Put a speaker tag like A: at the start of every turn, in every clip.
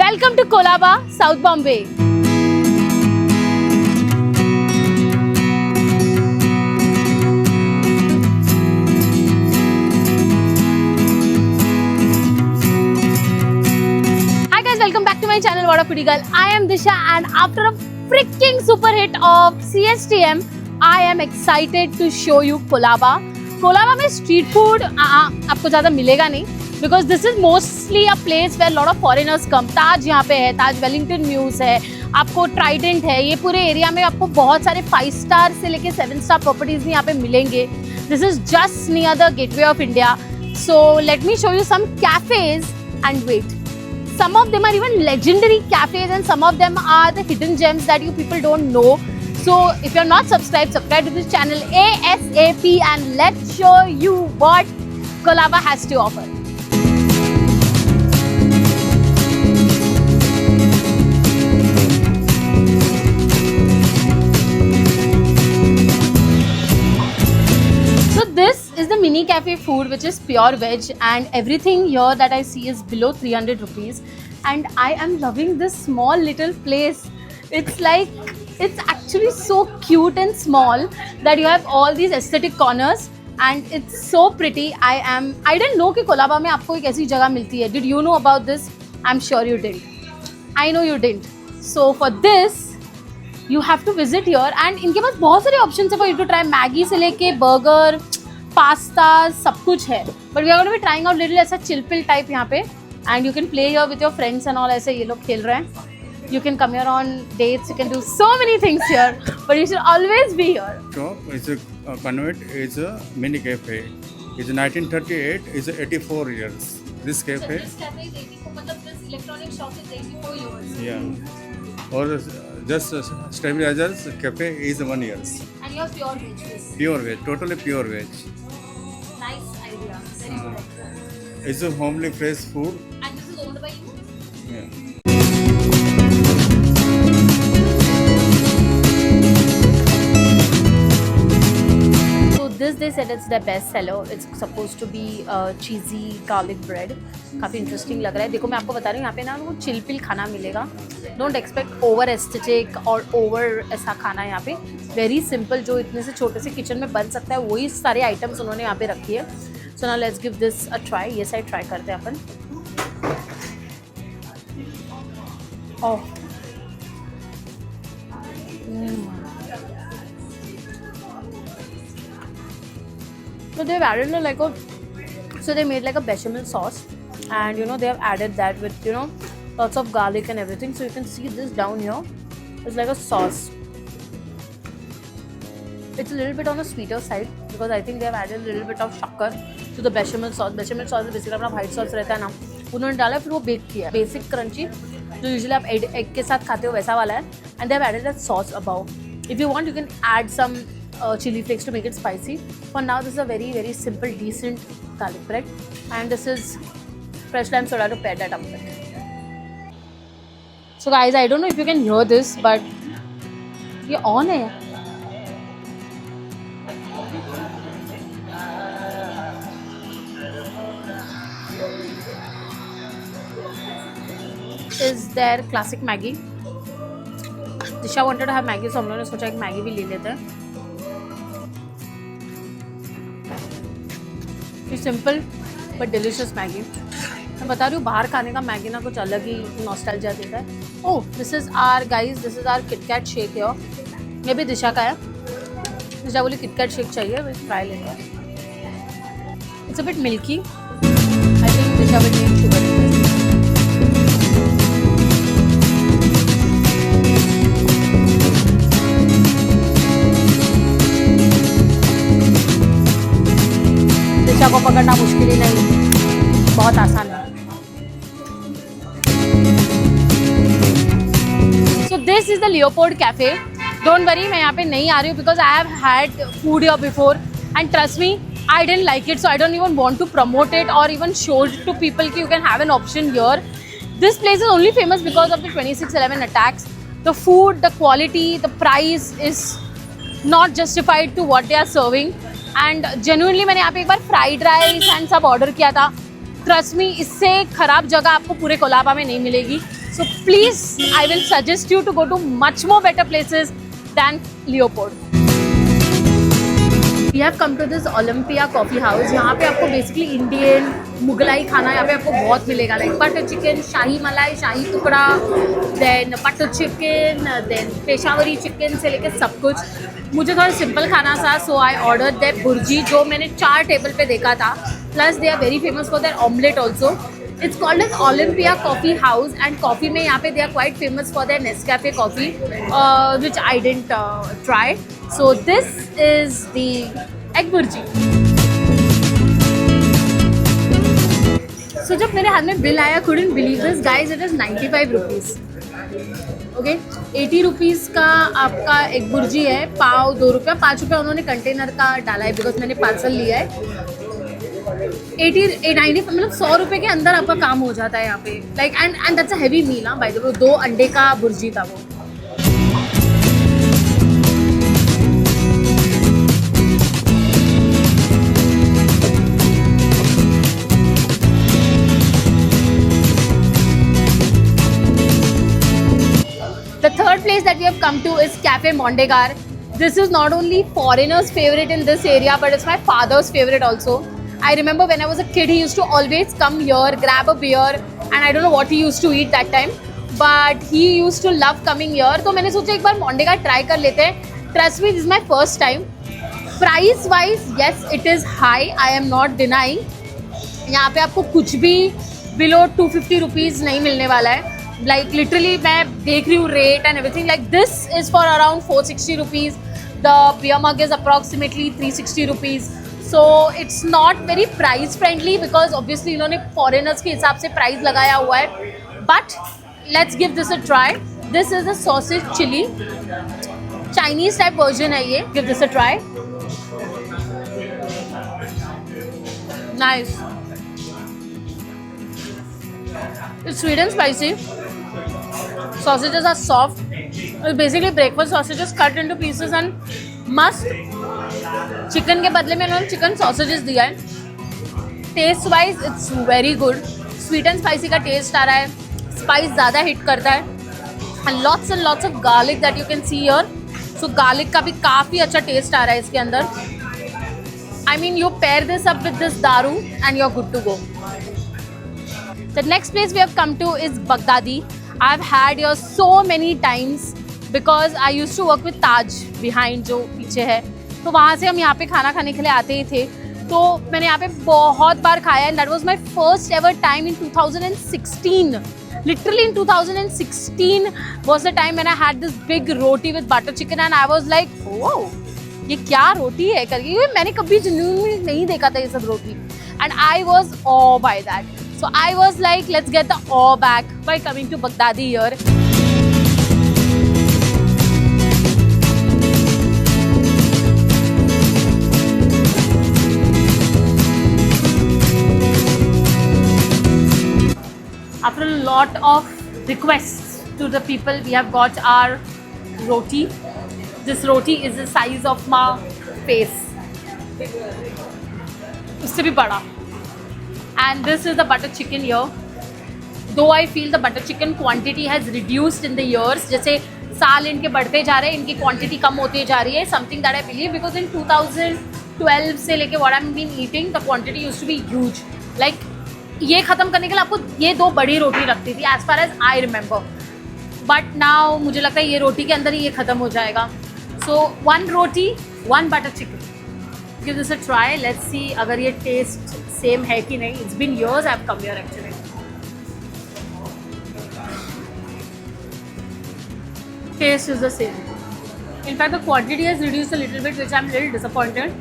A: Welcome to Colaba, South Bombay. Hi guys, welcome back to my channel What a Foodie Girl. I am Disha and after a freaking super hit of CSTM, I am excited to show you Colaba. Colaba में street food आपको ज़्यादा मिलेगा नहीं because this is mostly a place where lot of foreigners come. ताज यहाँ पे है, ताज Wellington muse है, आपको ट्राइडेंट है, ये पूरे एरिया में आपको बहुत सारे 5 स्टार से लेके 7 स्टार प्रॉपर्टीज भी यहाँ पे मिलेंगे. This is just near the gateway of India. So let me show you some cafes and wait. Some of them are even legendary cafes and some of them are the hidden gems that you people don't know. So if you're not subscribed, subscribe to this channel ASAP and let's show you what Colaba has to offer. So this is the mini cafe food which is pure veg and everything here that I see is below 300 rupees and I am loving this small little place. It's like it's actually so cute and small that you have all these aesthetic corners and it's so pretty. I didn't know कि कोलाबा में आपको एक ऐसी जगह मिलती है. Did you know about this? I'm sure you didn't. I know you didn't. So for this you have to visit here and इनके पास बहुत सारे options है for you to try. Maggi से लेके burger, pasta सब कुछ है. But we are going to be trying out little ऐसा chill pill type यहाँ पे and you can play here with your friends and all. ऐसे ये लोग खेल रहे हैं. You can come here on dates. You can do so many things here, but you should always be here.
B: Shop is a convert is a mini cafe. It's 1938. It's 84 years. This cafe.
A: This cafe is 84. मतलब this electronic shop is 84 years.
B: Yeah. Or just Stabilizers cafe is 1 year.
A: And yours pure veg. Yes.
B: Pure veg. Totally pure veg.
A: Nice idea. Very good idea.
B: It's a homely fresh food.
A: And this is owned by you.
B: Yeah.
A: This they said it's their best seller. It's supposed to be cheesy garlic bread. काफ़ी interesting लग रहा है. देखो मैं आपको बता रही हूँ यहाँ पे ना वो चिल पिल खाना मिलेगा. डोंट एक्सपेक्ट ओवर एस्थेटिक और ओवर ऐसा खाना यहाँ पे. वेरी सिंपल जो इतने से छोटे से किचन में बन सकता है वही सारे आइटम्स उन्होंने यहाँ पे रखी है. So now let's give this a try. ये साइड ट्राई करते हैं अपन. ओह So they've added like a, so they made like a bechamel sauce, and you know they have added that with lots of garlic and everything. So you can see this down here. It's like a sauce. It's a little bit on the sweeter side because I think they have added a little bit of shakkar to the bechamel sauce. Bechamel sauce is basically अपना white sauce रहता है ना. उन्होंने डाला फिर वो bake किया. Basic crunchy जो usually आप egg के साथ खाते हो वैसा वाला है. And they have added that sauce above. If you want, you can add some chili flakes to make it spicy. For now, this is a very very simple, decent garlic bread, and this is fresh lime soda to pair that up with. So guys, I don't know if you can hear this, but ये on है. Is their classic Maggi. Disha wanted to have Maggi, so हम लोगों ने सोचा कि Maggi भी ले लेते हैं. Simple but delicious Maggi. मैं बता रही हूँ बाहर खाने का मैगी ना कुछ अलग ही नॉस्टैल्जिया देता है. Oh this is our guys, this is our KitKat shake है. ये भी दिशा का है. दिशा बोली किटकैट शेक चाहिए, बस ट्राई लेते हैं. It's a bit milky. I think Disha will need sugar. Disha को पकड़ना मुश्किल ही नहीं, बहुत आसान है. So this is the Leopold cafe. Don't worry, मैं यहाँ पे नहीं आ रही हूँ because I have had food here before and trust me I didn't like it. So I don't even want to promote it और even show it to people कि you can have an option here. This place is only famous because of the 26/11 attacks. The food, the quality, the price is not justified to what they are serving. And genuinely मैंने यहाँ पे एक बार fried rice and सब order किया था. Trust me, इससे ख़राब जगह आपको पूरे कोलाबा में नहीं मिलेगी. So please, I will suggest you to go to much more better places than Leopold. We have come to this Olympia Coffee House. यहाँ पे आपको बेसिकली इंडियन मुगलाई खाना यहाँ पे आपको बहुत मिलेगा, लाइक बटर चिकन, शाही मलाई, शाही टुकड़ा, then butter chicken, then Peshawari chicken से लेकर सब कुछ. मुझे थोड़ा सिंपल खाना था, so I order their bhurji, जो मैंने 4 टेबल पे देखा था. Plus they are very famous for their omelette also. It's called as Olympia Coffee House, and coffee में यहाँ पे they are quite famous for their Nescafe coffee, which I didn't try. So this is the egg burji. So जब मेरे हाथ में bill आया, couldn't believe this guys, it is 95 rupees. Okay 80 rupees का आपका एक बुर्जी है, पाव 2 रुपया, 5 रुपया उन्होंने कंटेनर का डाला है बिकॉज मैंने पार्सल लिया है. 90 मतलब 100 रुपये के अंदर आपका काम हो जाता है यहाँ पे, like and that's a heavy meal. हाँ बाय द वे, 2 अंडे का बुर्जी था वो. The third place that we have come to is Cafe Mondegar. This is not only foreigners' favorite in this area, but it's my father's favorite also. I remember when I was a kid, he used to always come here, grab a beer, and I don't know what he used to eat that time, but he used to love coming here. तो मैंने सोचा एक बार Mondegar try कर लेते हैं. Trust me, this is my first time. Price wise, yes, it is high. I am not denying. यहाँ पे आपको कुछ भी below 250 rupees नहीं मिलने वाला है. Like literally मैं देख रही हूँ rate and everything. Like this is for around 460 rupees. The beer mug is approximately 360 rupees. So it's not very price friendly because obviously इन्होंने foreigners के हिसाब से price लगाया हुआ है. But let's give this a try. This is a sausage chili. Chinese type version है ये. Give this a try. Nice. It's sweet and spicy. Sausages are soft. It's basically breakfast sausages cut into pieces and must. Chicken के बदले में इन्होंने chicken sausages दिया है. Taste wise it's very good. Sweet and spicy का test आ रहा है. स्पाइस ज़्यादा हिट करता है. And lots of garlic that you can see here. So garlic का भी काफ़ी अच्छा टेस्ट आ रहा है इसके अंदर. I mean you pair this up with this daaru and you are good to go. The next place we have come to is Baghdadi. I've had here so many times because I used to work with Taj behind जो पीछे है. तो वहाँ से हम यहाँ पे खाना खाने के लिए आते ही थे. तो मैंने यहाँ पे बहुत बार खाया है. That was my first ever time in 2016. Literally in 2016 was the time when I had this big roti with butter chicken and I was like, oh, ये क्या रोटी है करके. ये मैंने कभी जिंदगी में नहीं देखा था ये सब रोटी. And I was awed by that. So I was like, let's get the awe back by coming to Baghdadi here. After a lot of requests to the people, we have got our roti. This roti is the size of my face. उससे भी बड़ा. And this is the butter chicken here. Though I feel the butter chicken quantity has reduced in the years. जैसे साल इनके बढ़ते जा रहे हैं, इनकी quantity कम होती जा रही है. Something that I believe because in 2012 से लेके what I've been eating, the quantity used to be huge. Like ये ख़त्म करने के लिए आपको ये 2 बड़ी रोटी लगती थी as far as I remember. But now मुझे लगता है ये रोटी के अंदर ही ये ख़त्म हो जाएगा. So 1 roti, 1 butter chicken. Give this a try. Let's see अगर ये taste same है कि नहीं. It's been years I've come here actually. Taste is the same. In fact, the quantity has reduced a little bit, which I'm a little disappointed.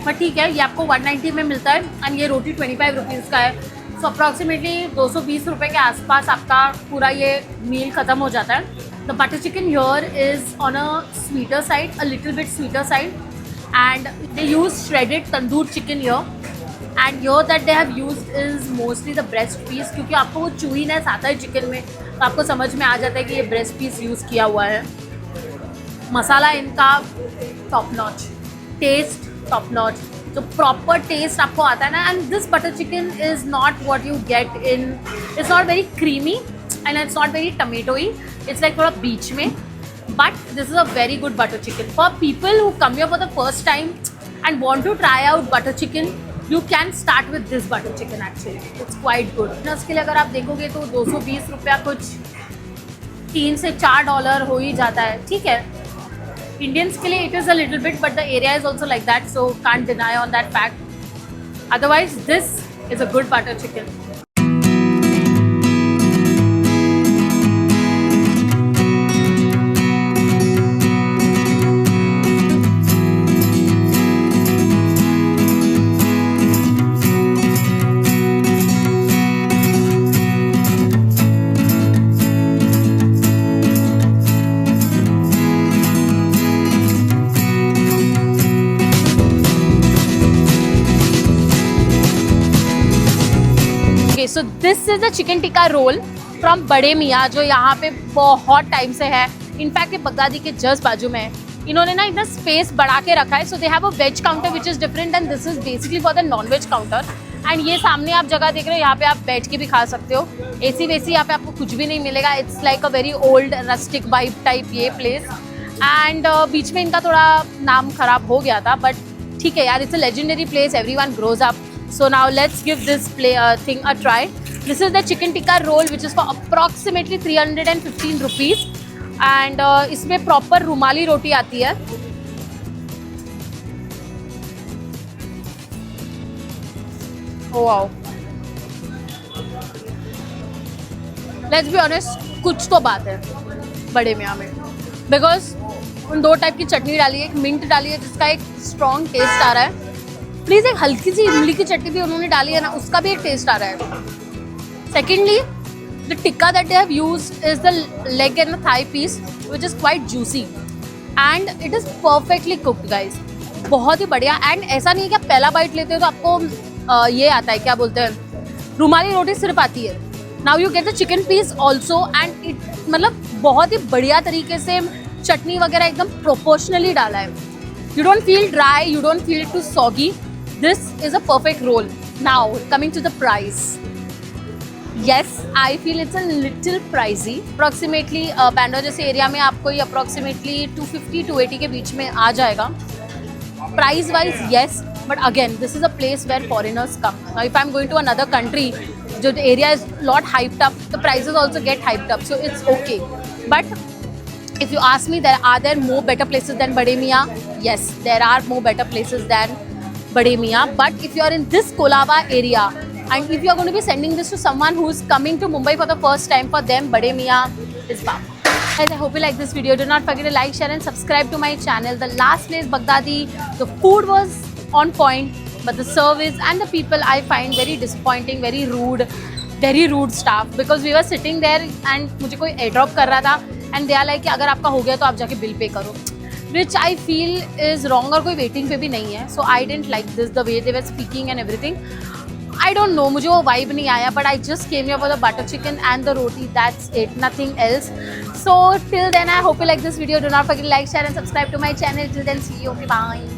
A: But ठीक है, ये आपको 190 में मिलता है and ये रोटी 25 रुपीज़ का है. So approximately 220 रुपये के आसपास आपका पूरा ये मील ख़त्म हो जाता है. The butter chicken here is on a sweeter side, a little bit sweeter side. And they use shredded tandoor chicken here. And here that they have used is mostly the breast piece क्योंकि आपको वो chewiness आता है chicken में, तो आपको समझ में आ जाता है कि ये breast piece यूज़ किया हुआ है. मसाला इनका top notch, taste top notch, जो proper taste आपको आता है ना. And this butter chicken is not what you get in, it's not very creamy, and it's not very tomatoey. It's like थोड़ा बीच में. But this is a very good butter chicken. For people who come here for the first time and want to try out butter chicken, you can start with this butter chicken actually. It's quite good. उसके लिए अगर आप देखोगे तो 220 रुपया कुछ $3 से $4 हो ही जाता है. ठीक है, Indians के लिए it is a little bit, but the area is also like that, so can't deny on that fact. Otherwise, this is a good butter chicken. So this is the chicken tikka roll from Bade Miyan, जो यहाँ पे बहुत time से है. In fact ये Baghdadi के just बाजू में है. इन्होंने ना इधर स्पेस बढ़ा के रखा है. So they have a veg counter which is different and this is basically for the non veg counter. And ये सामने आप जगह देख रहे हो, यहाँ पे आप बैठ के भी खा सकते हो. एसी वेसी यहाँ पे आपको कुछ भी नहीं मिलेगा. It's like a very old rustic vibe type ये प्लेस. एंड बीच में इनका थोड़ा नाम खराब हो गया था, बट ठीक है यार, it's a legendary place. Everyone grows up. So now let's give this thing a try. This is the chicken tikka roll which is for approximately 315 rupees. And इसमें proper रुमाली रोटी आती है. Oh wow. Let's be honest, कुछ तो बात है बड़े मियाँ में. Because उन 2 टाइप की चटनी डाली है. एक मिंट डाली है जिसका एक स्ट्रॉन्ग टेस्ट आ रहा है. प्लीज़ एक हल्की सी इमली की चटनी भी उन्होंने डाली है ना, उसका भी एक टेस्ट आ रहा है. Secondly, the tikka that they have used is the leg and the thigh piece which is quite juicy and it is perfectly cooked guys. बहुत ही बढ़िया. एंड ऐसा नहीं है कि आप पहला बाइट लेते हो तो आपको ये आता है, क्या बोलते हैं, रुमाली रोटी सिर्फ आती है. Now you get the chicken piece also and it, मतलब बहुत ही बढ़िया तरीके से चटनी वगैरह एकदम प्रोपोर्शनली डाला है. You don't feel dry, you don't feel too soggy. This is a perfect roll. Now coming to the price. Yes, I feel it's a little pricey. Approximately Bandra जैसे एरिया में आपको ये approximately 250-280 के बीच में आ जाएगा. Price wise, yes, but again, this is a place where foreigners come. Now, if I'm going to another country, जो the area is lot hyped up, the prices also get hyped up, so it's okay. But if you ask me, are there more better places than Bade Mian? Yes, there are more better places than Bade Mian. But if you are in this Colaba area and if you are going to be sending this to someone who is coming to Mumbai for the first time, for them Bade Mian is fab. Guys, I hope you like this video. Do not forget to like, share and subscribe to my channel. The last place, Baghdadi, the food was on point, but the service and the people I find very disappointing, very rude staff. Because we were sitting there and मुझे कोई airdrop कर रहा था and they are like कि अगर आपका हो गया तो आप जाके बिल पे करो, which I feel is wrong. और कोई वेटिंग पे भी नहीं है. So I didn't like this, the way they were speaking and everything. I don't know, मुझे वो vibe नहीं आया. But I just came here for the butter chicken and the roti. That's it, nothing else. So till then, I hope you like this video. Do not forget to like, share and subscribe to my channel. Till then, see you. Okay, bye.